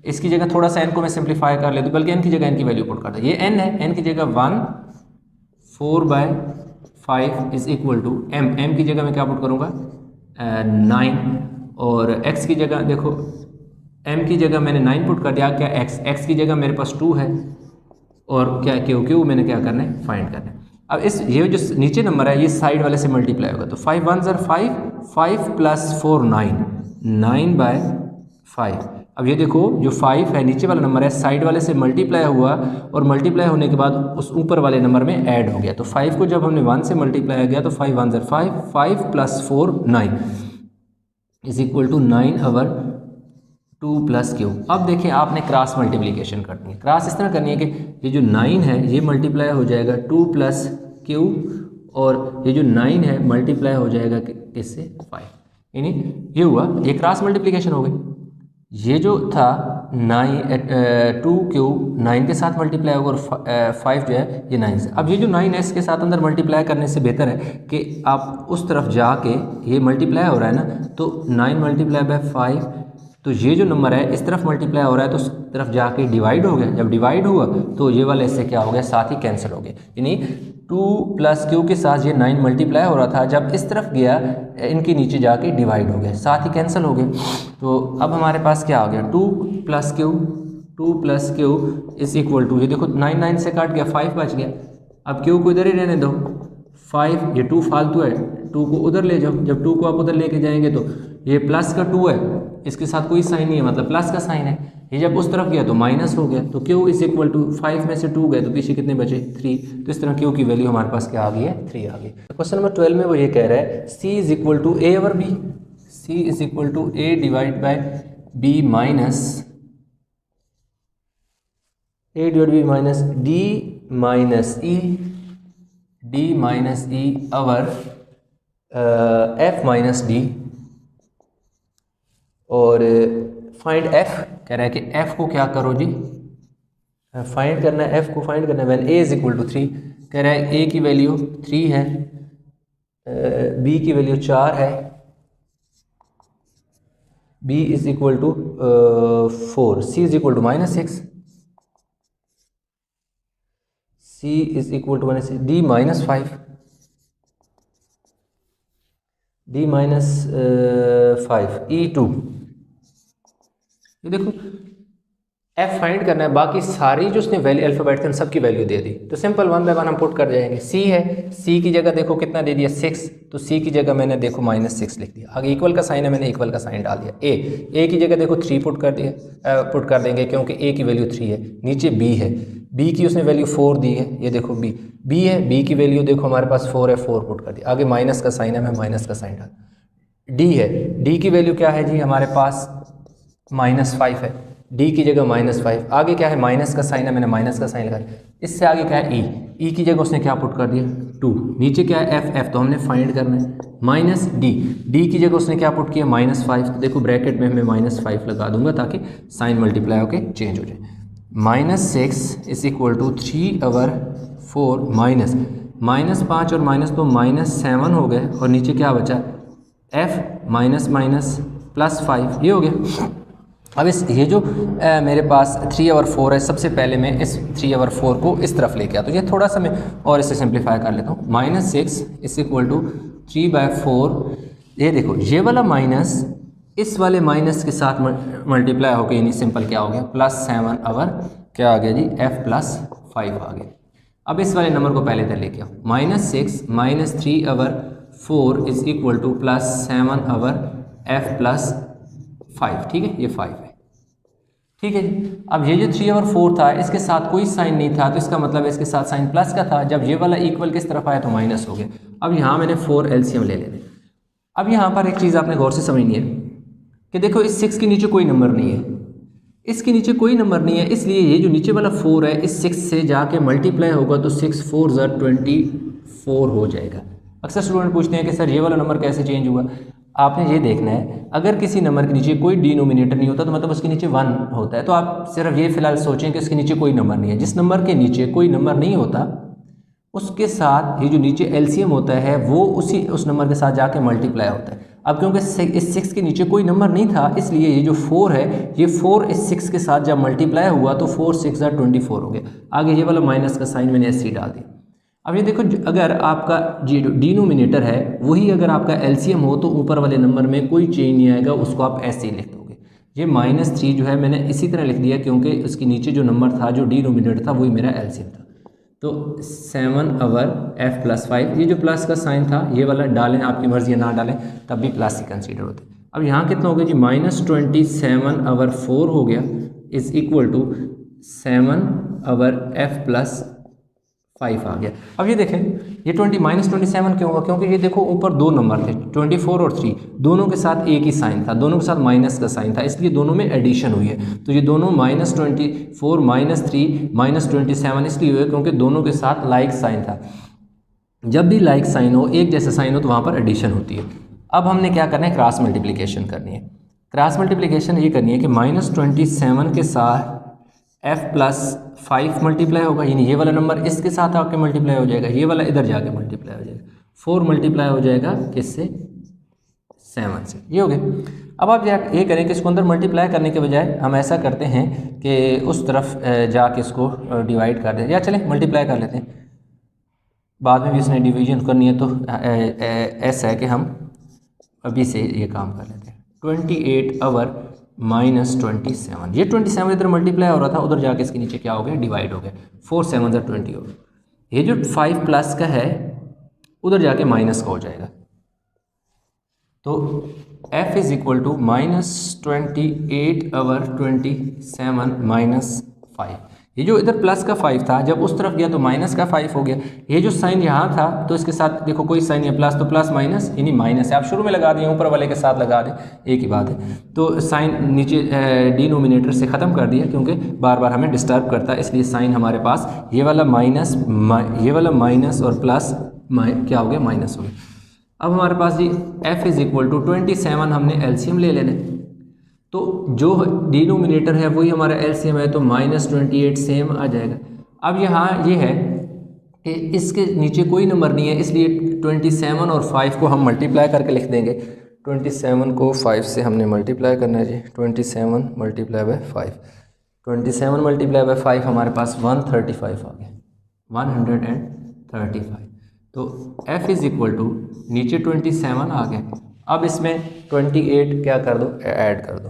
इसकी जगह थोड़ा सा n को मैं सिंप्लीफाई कर लेता हूँ, बल्कि n की जगह n की वैल्यू पुट करता हूँ। ये n है, n की जगह 14/5 इज इक्वल टू m की जगह मैं क्या पुट करूँगा 9, और x की जगह देखो m की जगह मैंने 9 पुट कर दिया, क्या x की जगह मेरे पास 2 है और क्या क्यू मैंने क्या करना है, फाइंड करना है। अब इस ये जो नीचे नंबर है ये साइड वाले से मल्टीप्लाई होगा, तो 5 1 ज़र 5, 5 प्लस 4 9/5। अब ये देखो जो 5 है नीचे वाला नंबर है साइड वाले से मल्टीप्लाई हुआ और मल्टीप्लाई होने के बाद उस ऊपर वाले नंबर में ऐड हो गया। तो 5 को जब हमने 1 से मल्टीप्लाई किया तो 5 1 ज़र 5, 5 plus 4 9 is equal to 9/2 plus q. अब देखिए आपने क्रॉस मल्टीप्लिकेशन करनी है। क्रॉस इस तरह करनी है कि ये जो 9 है ये मल्टीप्लाई हो जाएगा 2 प्लस क्यू, और ये जो 9 है मल्टीप्लाई हो जाएगा इससे 5, यानी ये हुआ, ये क्रॉस मल्टीप्लिकेशन हो गई। ये जो था 2 क्यू 9 के साथ मल्टीप्लाई होगा और 5 जो है ये 9 से। अब ये जो 9 है इसके साथ अंदर मल्टीप्लाई करने से बेहतर है कि आप उस तरफ जाके, ये मल्टीप्लाई हो रहा है ना, तो 9 मल्टीप्लाई बाय 5, तो ये जो नंबर है इस तरफ मल्टीप्लाई हो रहा है तो उस तरफ जाके डिवाइड हो गया। जब डिवाइड हुआ तो ये वाला इससे क्या हो गया, साथ ही कैंसिल हो गया, यानी 2 प्लस क्यू के साथ ये 9 मल्टीप्लाई हो रहा था, जब इस तरफ गया इनके नीचे जाके डिवाइड हो गया, साथ ही कैंसिल हो गए। तो अब हमारे पास क्या हो गया, 2 plus q is equal to, ये देखो 9 9 से काट गया, 5 बच गया। अब क्यू को इधर ही रहने दो, 5, ये 2 फालतू है, 2 को उधर ले जाओ। जब 2 को आप उधर लेके जाएंगे तो ये प्लस का 2 है, इसके साथ कोई साइन नहीं है, मतलब प्लस का साइन है। ये जब उस तरफ गया तो माइनस हो गया, तो क्यू इज इक्वल टू 5 में से 2 गए तो पीछे कितने बचे 3। तो इस तरह क्यू की वैल्यू हमारे पास क्या आ गई है, 3 आ गई। क्वेश्चन नंबर 12 में वो ये कह रहा है c is equal to a over b, c is equal to a divide by b minus a divide b minus d minus e over f minus d, और फाइंड f कह रहा है कि f को क्या करो जी, फाइंड करना है, f को फाइंड करना है when a is equal to 3। कह रहा है a की वैल्यू 3 है, b की वैल्यू 4 है, b is equal to 4, c is equal to -6, c is equal to -6, d -5, d -5 e2। ये देखो f फाइंड करना है, बाकी सारी जो उसने वैल्यू अल्फ़ाबेट थे उन सब की वैल्यू दे दी, तो सिंपल 1 बाय 1 हम पुट कर जाएंगे। c है, c की जगह देखो कितना दे दिया 6, तो c की जगह मैंने देखो -6 लिख दिया। आगे इक्वल का साइन है, मैंने इक्वल का साइन डाल दिया। a की जगह देखो 3 पुट कर दिया, पुट कर देंगे क्योंकि a की वैल्यू 3 है। नीचे b है, b की उसने वैल्यू 4 दी है, ये देखो b है, b की वैल्यू देखो हमारे पास 4 है, 4 पुट कर दिया। आगे माइनस का साइन है, मैं माइनस का साइन डाल। d है, d की वैल्यू क्या है जी हमारे पास -5 है, d की जगह -5। आगे क्या है, माइनस का साइन है, मैंने माइनस का साइन लगाया। इससे आगे क्या है e की जगह उसने क्या पुट कर दिया 2। नीचे क्या है f तो हमने फाइंड करना है, माइनस d की जगह उसने क्या पुट किया -5। तो देखो ब्रैकेट में मैं -5 लगा दूंगा ताकि साइन मल्टीप्लाई होकर चेंज हो जाए। -6 इज इक्वल टू 3/4 -5 और -2 -7 हो गए, और नीचे क्या बचा f +5, ये हो गया। अब ये जो मेरे पास 3/4 है, सबसे पहले मैं इस 3/4 को इस तरफ लेके आता हूँ। ये थोड़ा सा मैं और इसे सिंप्लीफाई कर लेता हूँ। -6 इज इक्वल टू 3/4, ये देखो ये वाला माइनस इस वाले माइनस के साथ मल्टीप्लाई हो गया, यानी सिंपल क्या हो गया +7/4। क्या आ गया जी, f+5 आ गया। अब इस वाले नंबर को पहले इधर लेके आओ, -6 -3 over 4 is equal to +7 over f+5, ठीक है, ये 5 है, ठीक है जी। अब ये जो 3 ओवर 4 था इसके साथ कोई साइन नहीं था, तो इसका मतलब इसके साथ साइन प्लस का था, जब ये वाला इक्वल किस तरफ आया तो माइनस हो गया। अब यहाँ मैंने 4 एलसीएम ले लेने। अब यहाँ पर एक चीज़ आपने गौर से समझनी है कि देखो इस 6 के नीचे कोई नंबर नहीं है, इसके नीचे कोई नंबर नहीं है, इसलिए ये जो नीचे वाला 4 है इस 6 से जाके मल्टीप्लाई होगा तो 6 4 ज़र 24 हो जाएगा। अक्सर स्टूडेंट पूछते हैं कि सर ये वाला नंबर कैसे चेंज हुआ। आपने ये देखना है, अगर किसी नंबर के नीचे कोई डिनोमिनेटर नहीं होता तो मतलब उसके नीचे 1 होता है, तो आप सिर्फ ये फिलहाल सोचें कि उसके नीचे कोई नंबर नहीं है। जिस नंबर के नीचे कोई नंबर नहीं होता उसके साथ ये जो नीचे एलसीएम होता है वो उस नंबर के साथ जाके मल्टीप्लाई होता है। अब क्योंकि इस 6 के नीचे कोई नंबर नहीं था इसलिए ये जो 4 है, ये 4 इस 6 के साथ जब मल्टीप्लाई हुआ तो 4 6 ज़र 24 हो गया। आगे ये वाला माइनस का साइन मैंने ऐसे ही डाल दिया। अब ये देखो, अगर आपका जो डिनोमिनेटर है वही अगर आपका एलसीएम हो तो ऊपर वाले नंबर में कोई चेंज नहीं आएगा, उसको आप ऐसे ही लिख दोगे। ये -3 जो है मैंने इसी तरह लिख दिया क्योंकि उसके नीचे जो नंबर था जो डिनोमिनेटर था वही मेरा एलसीएम था। तो 7 ओवर f+5, ये जो प्लस का साइन था ये वाला डालें, आपकी मर्जी ना डालें तब भी प्लस ही कंसीडर होते। अब यहाँ कितना हो गया जी, -27 ओवर 4 हो गया is equal to 7 over f+5 आ गया। अब ये देखें ये -27 क्यों हुआ, क्योंकि ये देखो ऊपर दो नंबर थे 24 और 3, दोनों के साथ एक ही साइन था, दोनों के साथ माइनस का साइन था, इसलिए दोनों में एडिशन हुई है। तो ये दोनों -24 -3 -27 इसलिए हुए क्योंकि दोनों के साथ लाइक साइन था। जब भी लाइक साइन हो, एक जैसा साइन हो तो वहाँ पर एडिशन होती है। अब हमने क्या करना है, क्रॉस मल्टीप्लिकेशन करनी है। क्रॉस मल्टीप्लिकेशन ये करनी है कि -27 के साथ f+5 मल्टीप्लाई होगा, यानी ये वाला नंबर इसके साथ आके मल्टीप्लाई हो जाएगा, ये वाला इधर जाके मल्टीप्लाई हो जाएगा, 4 मल्टीप्लाई हो जाएगा किससे, 7 से। ये हो गया। अब आप ये करें कि इसको अंदर मल्टीप्लाई करने के बजाय हम ऐसा करते हैं कि उस तरफ जाके इसको डिवाइड कर दें, या चलें मल्टीप्लाई कर लेते हैं, बाद में भी इसने डिवीजन करनी है तो ऐसा है कि हम अभी से ये काम कर लेते हैं। 28 ओवर -27, ये 27 इधर मल्टीप्लाई हो रहा था, उधर जाके इसके नीचे क्या हो गया, डिवाइड हो गया, 4 7 ज़र 20 हो गया। ये जो 5 प्लस का है उधर जाके माइनस का हो जाएगा, तो f is equal to -28 over 27 -5। ये जो इधर प्लस का 5 था जब उस तरफ गया तो माइनस का 5 हो गया। ये जो साइन यहाँ था तो इसके साथ देखो कोई साइन है प्लस, तो प्लस माइनस यानी माइनस है। आप शुरू में लगा दें, ऊपर वाले के साथ लगा दें, एक ही बात है। तो साइन नीचे डिनोमिनेटर से ख़त्म कर दिया क्योंकि बार बार हमें डिस्टर्ब करता है, इसलिए साइन हमारे पास ये वाला माइनस और प्लस क्या हो गया, माइनस हो गया। अब हमारे पास जी f इज इक्वल टू 27, हमने एलसीएम ले लेना, तो जो डिनोमिनेटर है वही हमारा एलसीएम है, तो -28 सेम आ जाएगा। अब यहाँ ये है कि इसके नीचे कोई नंबर नहीं है, इसलिए 27 और 5 को हम मल्टीप्लाई करके लिख देंगे। 27 को 5 से हमने मल्टीप्लाई करना है जी, 27 मल्टीप्लाई बाय 5, 27 मल्टीप्लाई बाय 5 हमारे पास 135 आ गया, 135। तो f इज़ इक्वल टू नीचे 27 आ गया। अब इसमें 28 क्या कर दो, ऐड कर दो,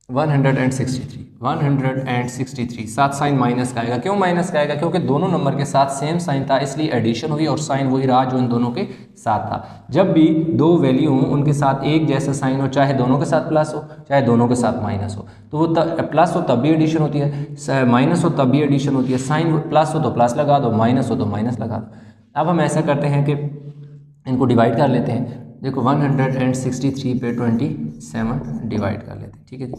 163 साथ साइन माइनस का आएगा। क्यों माइनस का आएगा, क्योंकि दोनों नंबर के साथ सेम साइन था, इसलिए एडिशन हुई और साइन वही रहा जो इन दोनों के साथ था। जब भी दो वैल्यू हों उनके साथ एक जैसा साइन हो, चाहे दोनों के साथ प्लस हो चाहे दोनों के साथ माइनस हो, तो वो प्लस हो तब भी एडिशन होती है, माइनस हो तब भी एडिशन होती है। साइन प्लस हो तो प्लस लगा दो, माइनस हो तो माइनस लगा दो। अब हम ऐसा करते हैं कि इनको डिवाइड कर लेते हैं। देखो 163 पे 27 डिवाइड कर लेते हैं, ठीक है जी।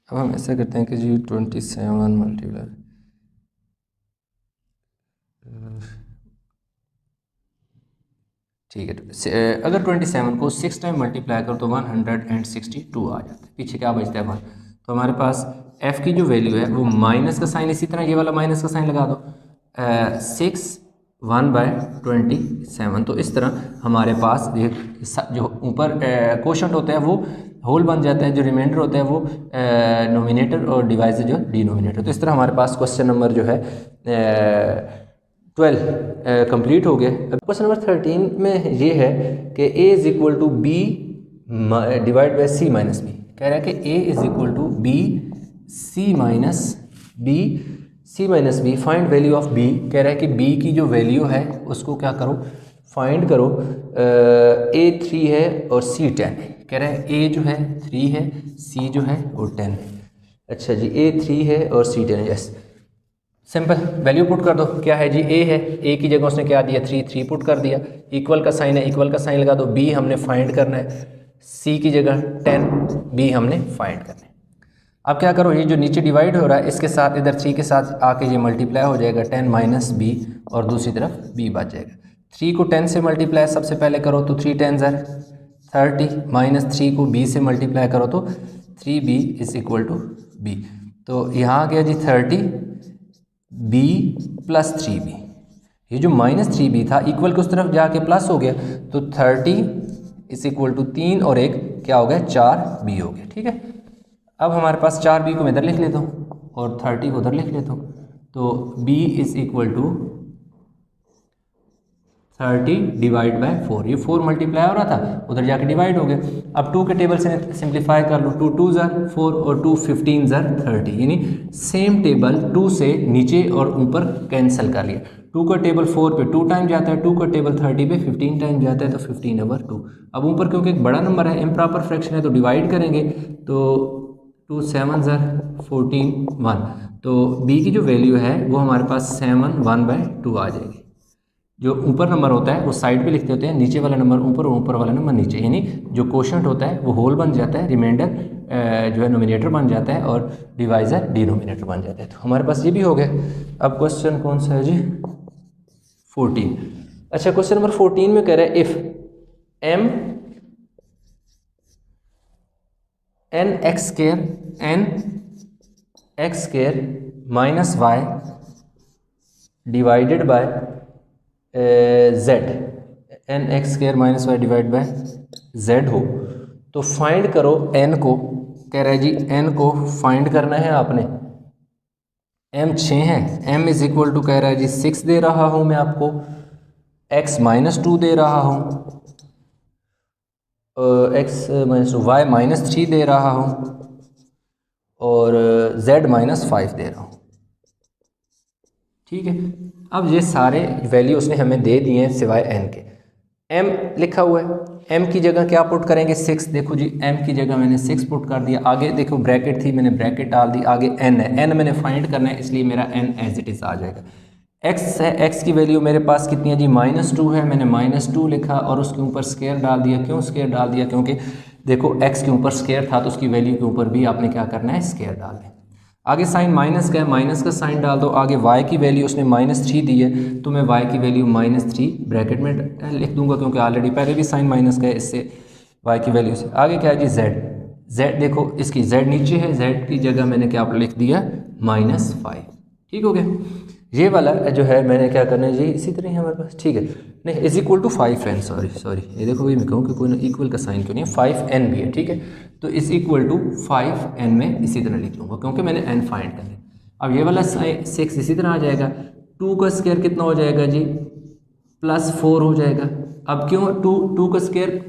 अब हम ऐसा करते हैं कि जी 27 मल्टीप्लाई ठीक है, अगर 27 को 6 टाइम मल्टीप्लाई करो तो 162 आ जाता है। पीछे क्या बचता है 1, तो हमारे पास f की जो वैल्यू है वो माइनस का साइन, इसी तरह ये वाला माइनस का साइन लगा दो, 6 1/27। तो इस तरह हमारे पास ये जो ऊपर कोशंट होता है वो होल बन जाता है, जो रिमाइंडर होता है वो नोमिनेटर और डिवाइजर जो डिनोमिनेटर। तो इस तरह हमारे पास क्वेश्चन नंबर जो है 12 कंप्लीट हो गया। अब क्वेश्चन नंबर 13 में ये है कि a is equal to b divide by c minus b. कह रहा है कि a is equal to b c minus b find value of b. कह रहा है कि बी की जो वैल्यू है उसको क्या करो, फाइंड करो। ए 3 है और सी 10 है। कह रहा है ए जो है 3 है, सी जो है वो 10 है। अच्छा जी, ए 3 है और सी 10 है। यस, सिंपल वैल्यू पुट कर दो। क्या है जी, ए है, ए की जगह उसने क्या दिया 3 पुट कर दिया। इक्वल का साइन है, इक्वल का साइन लगा दो। बी हमने फाइंड करना है, सी की जगह 10, बी हमने फाइंड करना है। अब क्या करो, ये जो नीचे डिवाइड हो रहा है इसके साथ इधर 3 के साथ आके ये मल्टीप्लाई हो जाएगा, 10 माइनस बी और दूसरी तरफ बी बच जाएगा। 3 को 10 से मल्टीप्लाई सबसे पहले करो तो 3 10 30 माइनस 3 को b से मल्टीप्लाई करो तो 3b is equal to b। तो यहाँ आ गया जी 30 b प्लस 3b। ये जो माइनस 3b था इक्वल के उस तरफ जाके प्लस हो गया तो 30 इज इक्वल टू 3 और 1 क्या हो गया 4b हो गया। ठीक है, अब हमारे पास 4b को मैं इधर लिख लेता हूँ और 30 को उधर लिख लेता हूँ। तो b is equal to 30 divide by 4। ये 4 मल्टीप्लाई हो रहा था, उधर जाके डिवाइड हो गया। अब 2 के टेबल से सिंप्लीफाई कर लो, 2 2 ज़र 4 और 2 15 ज़र 30, यानी सेम टेबल 2 से नीचे और ऊपर कैंसिल कर लिया। 2 का टेबल 4 पे 2 टाइम जाता है, 2 का टेबल 30 पे 15 टाइम जाता है, तो 15/2। अब ऊपर क्योंकि एक बड़ा नंबर है, इम्प्रॉपर फ्रैक्शन है, तो डिवाइड करेंगे तो 2 7 ज़र 14 1। तो b की जो वैल्यू है वो हमारे पास 7 1/2 आ जाएगी। जो ऊपर नंबर होता है वो साइड पे लिखते होते हैं, नीचे वाला नंबर ऊपर और ऊपर वाला नंबर नीचे, यानी जो कोशेंट होता है वो होल बन जाता है, रिमाइंडर जो है नोमिनेटर बन जाता है और डिवाइज़र डिनोमिनेटर बन जाता है। तो हमारे पास ये भी हो गया। अब क्वेश्चन कौन सा है जी 14। अच्छा, क्वेश्चन नंबर 14 में कह रहा है if m n x square minus y divided by z, n x square minus y divide by z हो तो फाइंड करो n को। कह रहा है जी n को फाइंड करना है आपने। m 6 है, m इज इक्वल टू कह रहा है जी 6 दे रहा हूँ मैं आपको, x माइनस 2 दे रहा हूँ, x माइनस 2 y माइनस 3 दे रहा हूँ और z माइनस 5 दे रहा हूँ। ठीक है, अब ये सारे वैल्यू उसने हमें दे दिए हैं सिवाय n के। m लिखा हुआ है, m की जगह क्या पुट करेंगे 6। देखो जी m की जगह मैंने 6 पुट कर दिया, आगे देखो ब्रैकेट थी मैंने ब्रैकेट डाल दी, आगे n है, n मैंने फाइंड करना है इसलिए मेरा n एज इट इज़ आ जाएगा। x है, x की वैल्यू मेरे पास कितनी है जी -2 है, मैंने -2 लिखा और उसके ऊपर स्क्वायर डाल दिया। क्यों स्क्वायर डाल दिया, क्योंकि देखो x के ऊपर स्क्वायर था तो उसकी वैल्यू के ऊपर भी आपने क्या करना है स्क्वायर डाल दें। आगे साइन माइनस का है, माइनस का साइन डाल दो। आगे y की वैल्यू उसने -3 दी है तो मैं y की वैल्यू -3 ब्रैकेट में लिख दूंगा क्योंकि ऑलरेडी पहले भी साइन माइनस का है, इससे y की वैल्यू से। आगे क्या है जी z देखो इसकी z नीचे है, z की जगह मैंने क्या लिख दिया -5। ठीक हो गया। ये वाला जो है मैंने क्या करना है जी इसी तरह है हमारे पास। ठीक है, नहीं is equal to 5n, sorry ये देखो भाई मैं कहूँ कि कोई ना इक्वल का साइन क्यों नहीं है, 5n भी है। ठीक है, तो इज इक्वल टू 5n में इसी तरह लिख लूँगा क्योंकि मैंने n फाइंड करना है। अब ये वाला 6 इसी तरह आ जाएगा, 2 का स्क्वायर कितना हो जाएगा जी +4 हो जाएगा। अब क्यों 2 का स्क्वायर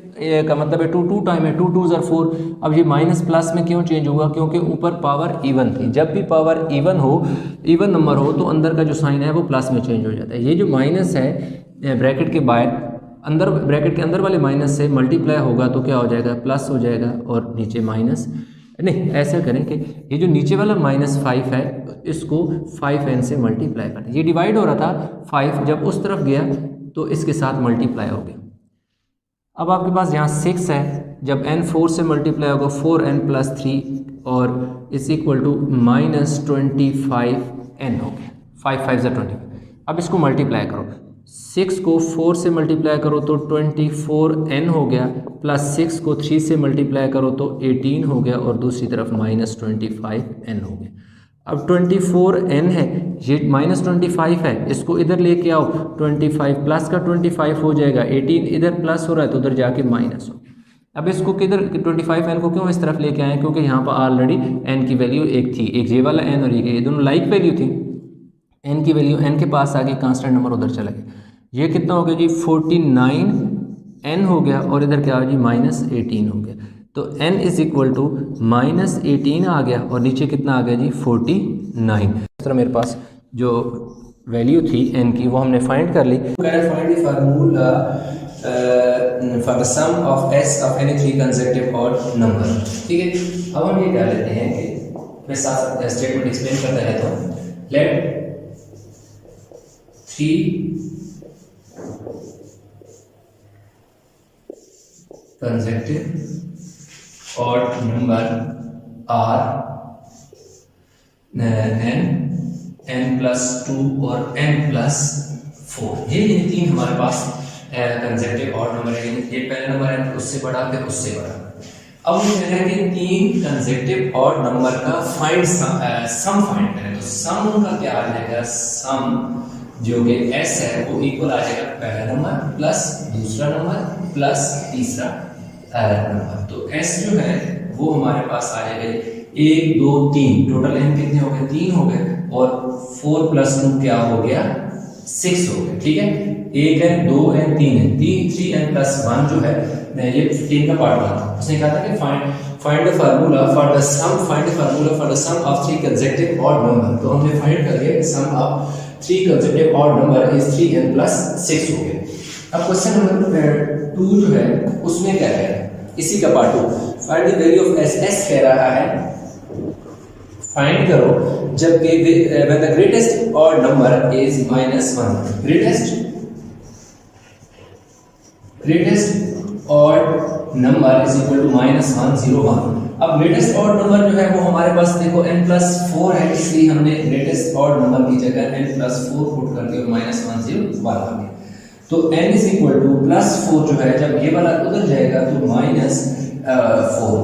का मतलब है 2 टाइम है, 2 2 ज़र 4। अब ये माइनस प्लस में क्यों चेंज होगा, क्योंकि ऊपर पावर इवन थी। जब भी पावर इवन नंबर हो तो अंदर का जो साइन है वो प्लस में चेंज हो जाता है। ये जो माइनस है ब्रैकेट के बाहर, अंदर ब्रैकेट के अंदर वाले माइनस से मल्टीप्लाई होगा तो क्या हो जाएगा प्लस हो जाएगा और नीचे माइनस। नहीं ऐसा करें कि ये जो नीचे वाला -5 है इसको 5n से मल्टीप्लाई करें। ये डिवाइड हो रहा था 5, जब उस तरफ गया तो इसके साथ मल्टीप्लाई हो गया। अब आपके पास यहाँ 6 है, जब n 4 से मल्टीप्लाई होगा 4n + 3 और इज इक्वल टू -25n हो गया। 5 5 ज़ा 25। अब इसको मल्टीप्लाई करो, 6 को 4 से मल्टीप्लाई करो तो 24n हो गया, +6 को 3 से मल्टीप्लाई करो तो 18 हो गया और दूसरी तरफ -25n हो गया। अब 24n है, ये -25 है, इसको इधर लेके आओ 25 प्लस का 25 हो जाएगा, 18 इधर प्लस हो रहा है तो उधर जाके माइनस हो। अब इसको किधर 25n को क्यों इस तरफ लेके आए, क्योंकि यहाँ पर ऑलरेडी n की वैल्यू एक थी, एक ये वाला n और ये दोनों लाइक वैल्यू थी। n की वैल्यू n के पास आगे कांस्टेंट नंबर उधर चला गया। ये कितना हो गया जी 49 n हो गया और इधर क्या हो जी -18 हो गया। तो n इज इक्वल टू -18 आ गया और नीचे कितना आ गया जी 49। इस तरह मेरे पास जो वैल्यू थी n की वो हमने फाइंड कर ली। Find the formula for the sum of s of any 3 consecutive odd number. ठीक है, अब हम ये क्या लेते हैं कि मैं साथ स्टेटमेंट एक्सप्लेन करता रहता हूँ। Let 3 consecutive odd number are n plus 2 और n plus 4। ये तीन हमारे पास कंसेक्यूटिव ऑड नंबर है। ये पहला नंबर है, उससे बड़ा, फिर उससे बड़ा। अब हम कह रहे हैं कि तीन कंसेक्यूटिव ऑड नंबर का फाइंड सम फाइंड करें। तो सम का क्या आ जाएगा, सम जो कि s है वो इक्वल आ जाएगा पहला नंबर प्लस दूसरा नंबर प्लस तीसरा नंबर। तो s जो है वो हमारे पास आ जाएगा 1 2 3, टोटल n कितने हो गए 3 हो गए और 4 प्लस 2 क्या हो गया 6 हो गया। ठीक है, 1 है 2 है 3 है, 3n प्लस 1 जो है ये 15 का पार्ट था। उसने कहा था कि find the formula for the sum of 3 consecutive odd number। तो हमने फाइंड कर लिया sum of 3 consecutive odd number is 3n plus 6 हो गया। अब क्वेश्चन नंबर 2 जो है उसमें क्या है, इसी का part 2, find the value of s कह रहा है फाइंड करो जबकि when the greatest odd number is -1। greatest odd number is equal to -101। अब ग्रेटेस्ट ऑड नंबर जो है वो हमारे पास देखो n+4 है, इसलिए हमने ग्रेटेस्ट ऑड नंबर की जगह n+4 पुट कर दिया और -101 आ गया। तो n इज इक्वल टू +4 जो है जब ये वाला उधर जाएगा तो -4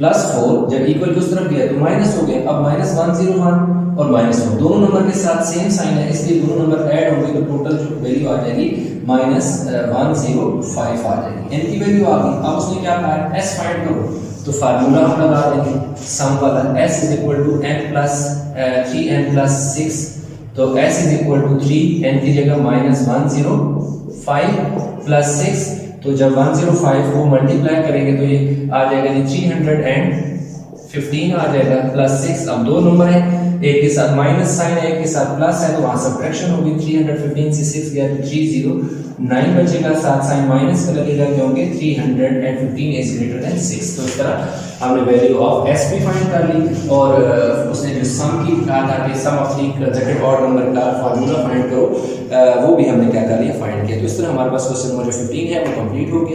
+4 जब इक्वल की उस तरफ गया तो माइनस हो गया। अब -101 और -1 दोनों नंबर के साथ सेम साइन है, इसलिए दोनों नंबर ऐड होंगे तो टोटल जो वैल्यू आ जाएगी -105 आ जाएगी। n की वैल्यू आ गई। अब उसने क्या कहा है s फाइंड करो, तो फार्मूला हम लगा देंगे सम वाला s is equal to n plus 3n plus 6। तो s is equal to 3, n की जगह -105 प्लस 6। तो जब 105 को मल्टीप्लाई करेंगे तो ये आ जाएगा जी 315 आ जाएगा प्लस 6। अब दो नंबर है, एक के साथ माइनस साइन है एक के साथ प्लस है, तो वहां सब्ट्रैक्शन होगी। 315 से 6 गया तो 309 बचेगा, साथ साइन माइनस का लगेगा क्योंकि 315 इज ग्रेटर देन 6। तो इस तरह हमने वैल्यू ऑफ s भी फाइंड कर ली और उसने जो सम की कहा था कि sum of 3 consecutive odd number का फार्मूला फाइंड करो, वो भी हमने क्या कर लिया फाइंड किया। तो इस तरह हमारे पास क्वेश्चन नंबर जो 15 है वो कंप्लीट हो गया।